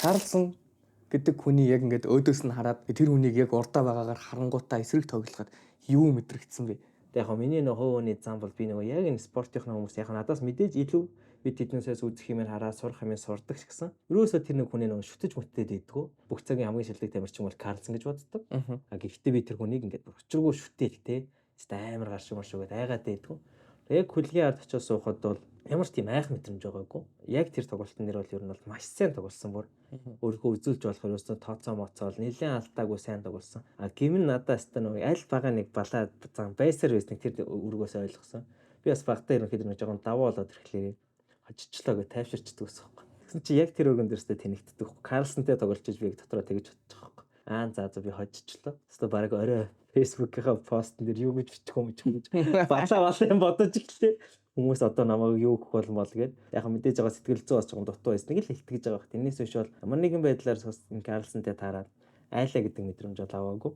Карлсон гэдэг хүний яг ингээд өөдөөс нь хараад тэр хүнийг яг урдаа байгаагаар харангуйтаа эсрэг тоглоход юу мэдрэгдсэн бэ? Яг миний нөгөө хөөний зам бол би нөгөө яг энэ спортынхны хүмүүс яг надаас мэдээж илүү бид тэднээсээс үзэх юмээр хараад сурах юмээр сурдаг ч гэсэн. Ерөөсөө тэр нэг хүний нөгөө шүтэж мүтээд идэггүй. Бүх цагийн хамгийн шилдэг тамирчин бол Карлсон гэж боддог. А гэхдээ би тэр хүнийг ингээд учиргүй шүтээл те. Амар гарш маршуугаад айгаад идэггүй. Яг хөлгийн ард очиж суухад бол ямар ч тийм айх мэдрэмж байгаагүй. Яг тэр тоглолтын нэр бол ер нь бол маш сайн тоглосон бүр. Өөрийнхөө үзүүлж болох ерөөсөө тооцоо моцоол нэлээд алдаагүй сайн тоглосон. А гимн надаас та нэг аль байгаа нэг балаа зам байсаар байсан тэр үргөөс ойлгосон. Би бас багтаа ерөнхийдөө нэг жоохон даваа болоод ирэхлээр хожичлоо гэж тайвширчдаг гэсэн юм. Тэгсэн чи яг тэр өргөн дээрсээ тэнэгддэг. Карлсонтэй тоглож би дотроо тэгэж бодчих واخ. За би хожичлоо. Өөртөө баг орой Facebook-ийнхаа постн дээр юу гэж бичих юм гэж балаа юм бодож ирлээ. Хүмүүс одоо намайг юу гэх бол гээд яг мэдээж байгаа сэтгэл зүй бас жоохон дутуу байсныг л илтгэж байгаа хэрэг. Тэрнээс биш бол ямар нэгэн байдлаар Карлсонтэй таараад айлаа гэдэг мэдрэмж бол аваагүй.